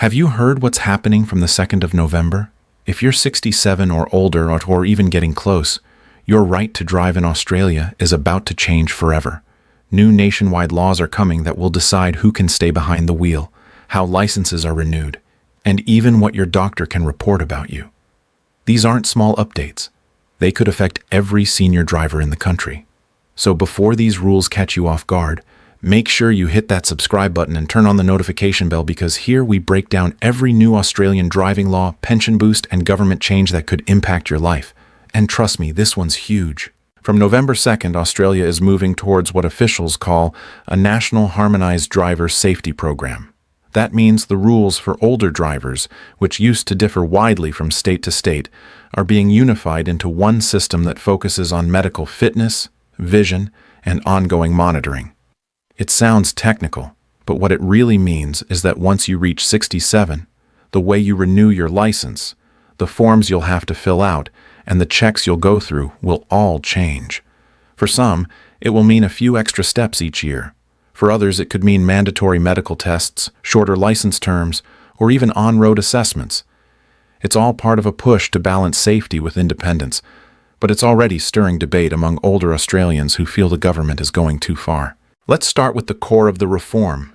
Have you heard what's happening from the 2nd of November? If you're 67 or older or even getting close, your right to drive in Australia is about to change forever. New nationwide laws are coming that will decide who can stay behind the wheel, how licenses are renewed, and even what your doctor can report about you. These aren't small updates. They could affect every senior driver in the country. So before these rules catch you off guard, make sure you hit that subscribe button and turn on the notification bell, because here we break down every new Australian driving law, pension boost, and government change that could impact your life. And trust me, this one's huge. From November 2nd, Australia is moving towards what officials call a National Harmonised Driver Safety Program. That means the rules for older drivers, which used to differ widely from state to state, are being unified into one system that focuses on medical fitness, vision, and ongoing monitoring. It sounds technical, but what it really means is that once you reach 67, the way you renew your license, the forms you'll have to fill out, and the checks you'll go through will all change. For some, it will mean a few extra steps each year. For others, it could mean mandatory medical tests, shorter license terms, or even on-road assessments. It's all part of a push to balance safety with independence, but it's already stirring debate among older Australians who feel the government is going too far. Let's start with the core of the reform,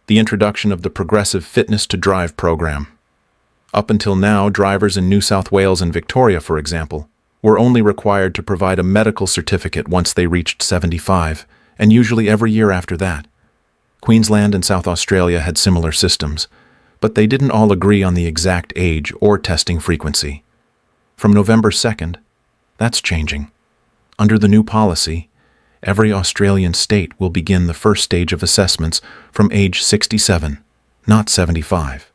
the introduction of the Progressive Fitness to Drive program. Up until now, drivers in New South Wales and Victoria, for example, were only required to provide a medical certificate once they reached 75, and usually every year after that. Queensland and South Australia had similar systems, but they didn't all agree on the exact age or testing frequency. From November 2nd, that's changing. Under the new policy, every Australian state will begin the first stage of assessments from age 67, not 75.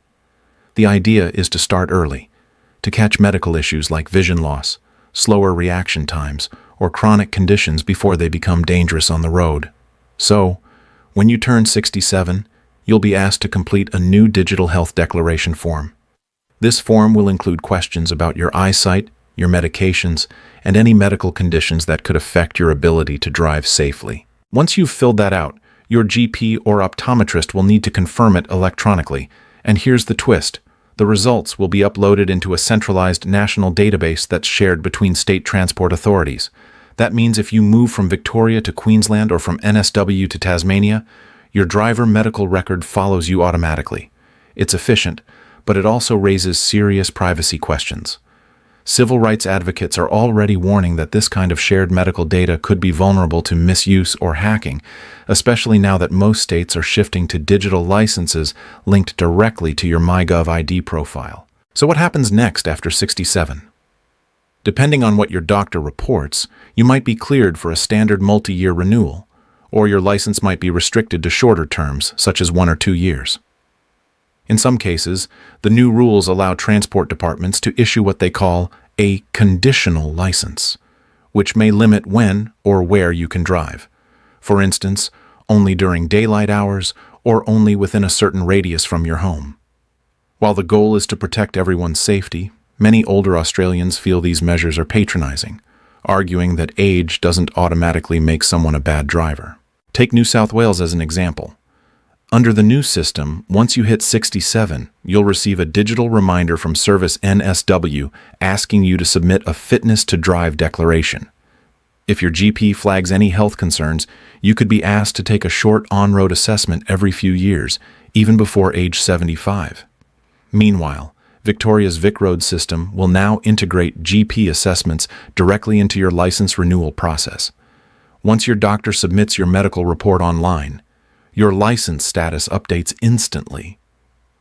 The idea is to start early, to catch medical issues like vision loss, slower reaction times, or chronic conditions before they become dangerous on the road. So, when you turn 67, you'll be asked to complete a new digital health declaration form. This form will include questions about your eyesight, your medications, and any medical conditions that could affect your ability to drive safely. Once you've filled that out, your GP or optometrist will need to confirm it electronically. And here's the twist. The results will be uploaded into a centralized national database that's shared between state transport authorities. That means if you move from Victoria to Queensland or from NSW to Tasmania, your driver medical record follows you automatically. It's efficient, but it also raises serious privacy questions. Civil rights advocates are already warning that this kind of shared medical data could be vulnerable to misuse or hacking, especially now that most states are shifting to digital licenses linked directly to your MyGov ID profile. So what happens next after 67? Depending on what your doctor reports, you might be cleared for a standard multi-year renewal, or your license might be restricted to shorter terms, such as 1 or 2 years. In some cases, the new rules allow transport departments to issue what they call a conditional license, which may limit when or where you can drive. For instance, only during daylight hours or only within a certain radius from your home. While the goal is to protect everyone's safety, many older Australians feel these measures are patronizing, arguing that age doesn't automatically make someone a bad driver. Take New South Wales as an example. Under the new system, once you hit 67, you'll receive a digital reminder from Service NSW asking you to submit a fitness to drive declaration. If your GP flags any health concerns, you could be asked to take a short on-road assessment every few years, even before age 75. Meanwhile, Victoria's VicRoad system will now integrate GP assessments directly into your license renewal process. Once your doctor submits your medical report online, your license status updates instantly.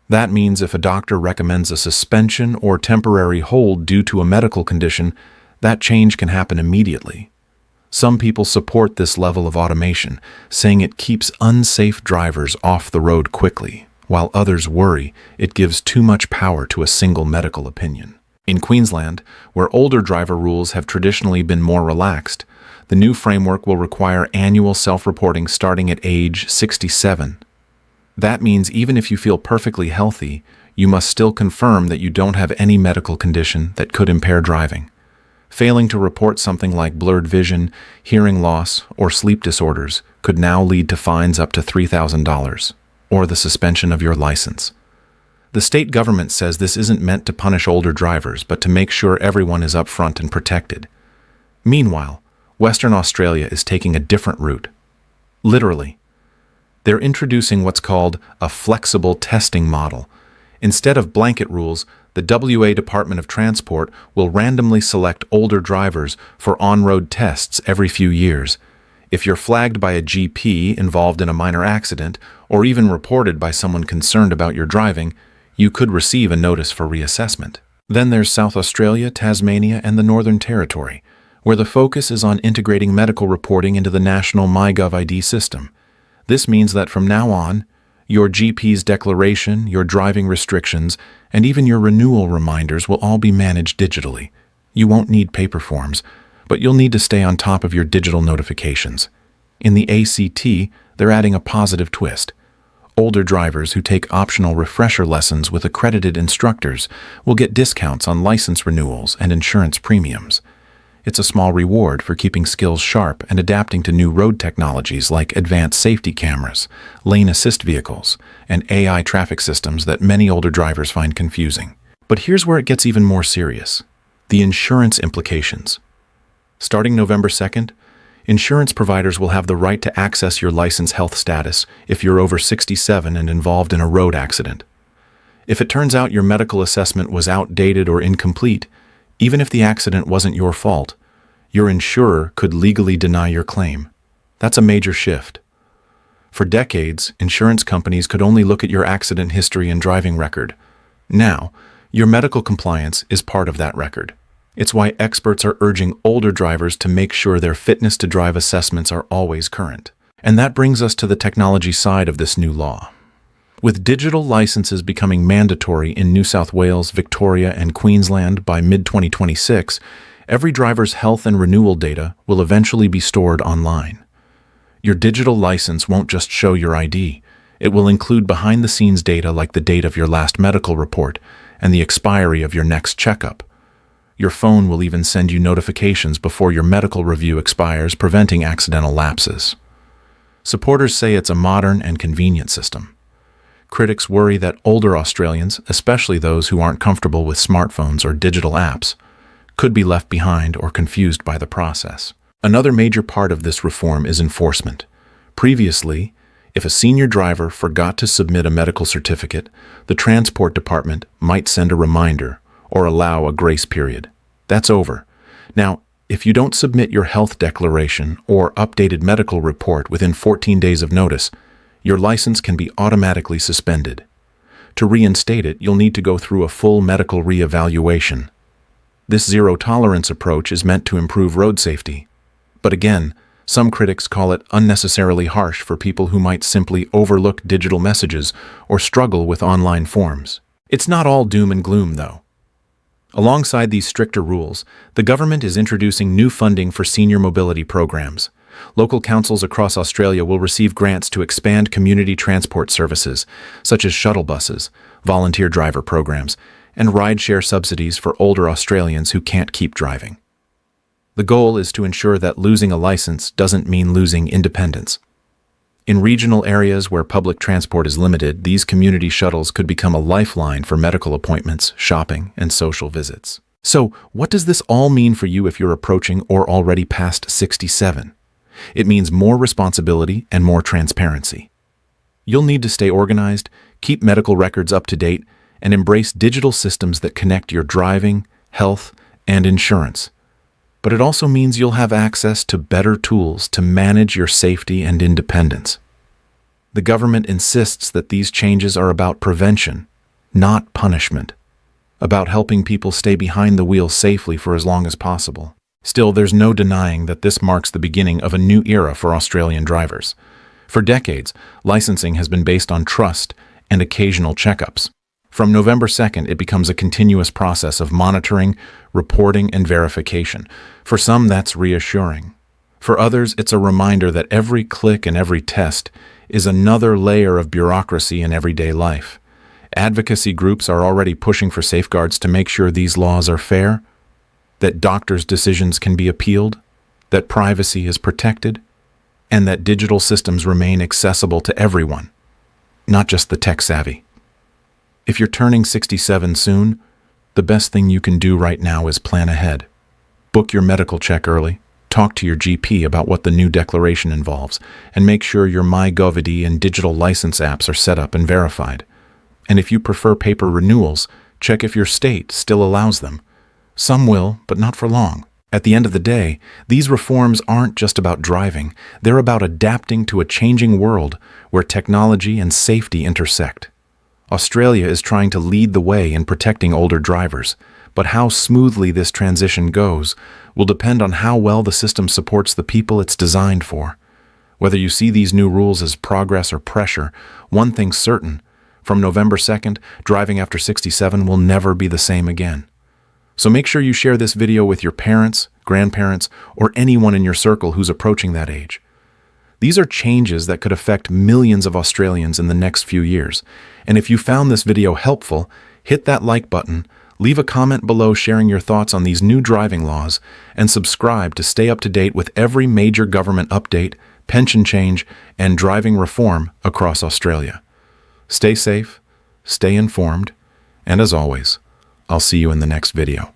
That means if a doctor recommends a suspension or temporary hold due to a medical condition, that change can happen immediately. Some people support this level of automation, saying it keeps unsafe drivers off the road quickly, while others worry it gives too much power to a single medical opinion. In Queensland, where older driver rules have traditionally been more relaxed, the new framework will require annual self-reporting starting at age 67. That means even if you feel perfectly healthy, you must still confirm that you don't have any medical condition that could impair driving. Failing to report something like blurred vision, hearing loss, or sleep disorders could now lead to fines up to $3,000, or the suspension of your license. The state government says this isn't meant to punish older drivers, but to make sure everyone is upfront and protected. Meanwhile, Western Australia is taking a different route. Literally. They're introducing what's called a flexible testing model. Instead of blanket rules, the WA Department of Transport will randomly select older drivers for on-road tests every few years. If you're flagged by a GP involved in a minor accident, or even reported by someone concerned about your driving, you could receive a notice for reassessment. Then there's South Australia, Tasmania, and the Northern Territory, where the focus is on integrating medical reporting into the national MyGov ID system. This means that from now on, your GP's declaration, your driving restrictions, and even your renewal reminders will all be managed digitally. You won't need paper forms, but you'll need to stay on top of your digital notifications. In the ACT, they're adding a positive twist. Older drivers who take optional refresher lessons with accredited instructors will get discounts on license renewals and insurance premiums. It's a small reward for keeping skills sharp and adapting to new road technologies like advanced safety cameras, lane assist vehicles, and AI traffic systems that many older drivers find confusing. But here's where it gets even more serious: the insurance implications. Starting November 2nd, insurance providers will have the right to access your license health status if you're over 67 and involved in a road accident. If it turns out your medical assessment was outdated or incomplete, even if the accident wasn't your fault, your insurer could legally deny your claim. That's a major shift. For decades, insurance companies could only look at your accident history and driving record. Now, your medical compliance is part of that record. It's why experts are urging older drivers to make sure their fitness to drive assessments are always current. And that brings us to the technology side of this new law. With digital licenses becoming mandatory in New South Wales, Victoria, and Queensland by mid-2026, every driver's health and renewal data will eventually be stored online. Your digital license won't just show your ID. It will include behind-the-scenes data like the date of your last medical report and the expiry of your next checkup. Your phone will even send you notifications before your medical review expires, preventing accidental lapses. Supporters say it's a modern and convenient system. Critics worry that older Australians, especially those who aren't comfortable with smartphones or digital apps, could be left behind or confused by the process. Another major part of this reform is enforcement. Previously, if a senior driver forgot to submit a medical certificate, the Transport Department might send a reminder or allow a grace period. That's over. Now, if you don't submit your health declaration or updated medical report within 14 days of notice, your license can be automatically suspended. To reinstate it, you'll need to go through a full medical re-evaluation. This zero-tolerance approach is meant to improve road safety. But again, some critics call it unnecessarily harsh for people who might simply overlook digital messages or struggle with online forms. It's not all doom and gloom, though. Alongside these stricter rules, the government is introducing new funding for senior mobility programs. Local councils across Australia will receive grants to expand community transport services, such as shuttle buses, volunteer driver programs, and rideshare subsidies for older Australians who can't keep driving. The goal is to ensure that losing a license doesn't mean losing independence. In regional areas where public transport is limited, these community shuttles could become a lifeline for medical appointments, shopping, and social visits. So, what does this all mean for you if you're approaching or already past 67? It means more responsibility and more transparency. You'll need to stay organized, keep medical records up to date, and embrace digital systems that connect your driving, health, and insurance. But it also means you'll have access to better tools to manage your safety and independence. The government insists that these changes are about prevention, not punishment, about helping people stay behind the wheel safely for as long as possible. Still, there's no denying that this marks the beginning of a new era for Australian drivers. For decades, licensing has been based on trust and occasional checkups. From November 2nd, it becomes a continuous process of monitoring, reporting, and verification. For some, that's reassuring. For others, it's a reminder that every click and every test is another layer of bureaucracy in everyday life. Advocacy groups are already pushing for safeguards to make sure these laws are fair, that doctors' decisions can be appealed, that privacy is protected, and that digital systems remain accessible to everyone, not just the tech-savvy. If you're turning 67 soon, the best thing you can do right now is plan ahead. Book your medical check early, talk to your GP about what the new declaration involves, and make sure your MyGovID and digital license apps are set up and verified. And if you prefer paper renewals, check if your state still allows them. Some will, but not for long. At the end of the day, these reforms aren't just about driving, they're about adapting to a changing world where technology and safety intersect. Australia is trying to lead the way in protecting older drivers, but how smoothly this transition goes will depend on how well the system supports the people it's designed for. Whether you see these new rules as progress or pressure, one thing's certain: from November 2nd, driving after 67 will never be the same again. So make sure you share this video with your parents, grandparents, or anyone in your circle who's approaching that age. These are changes that could affect millions of Australians in the next few years. And if you found this video helpful, hit that like button, leave a comment below sharing your thoughts on these new driving laws, and subscribe to stay up to date with every major government update, pension change, and driving reform across Australia. Stay safe, stay informed, and as always, I'll see you in the next video.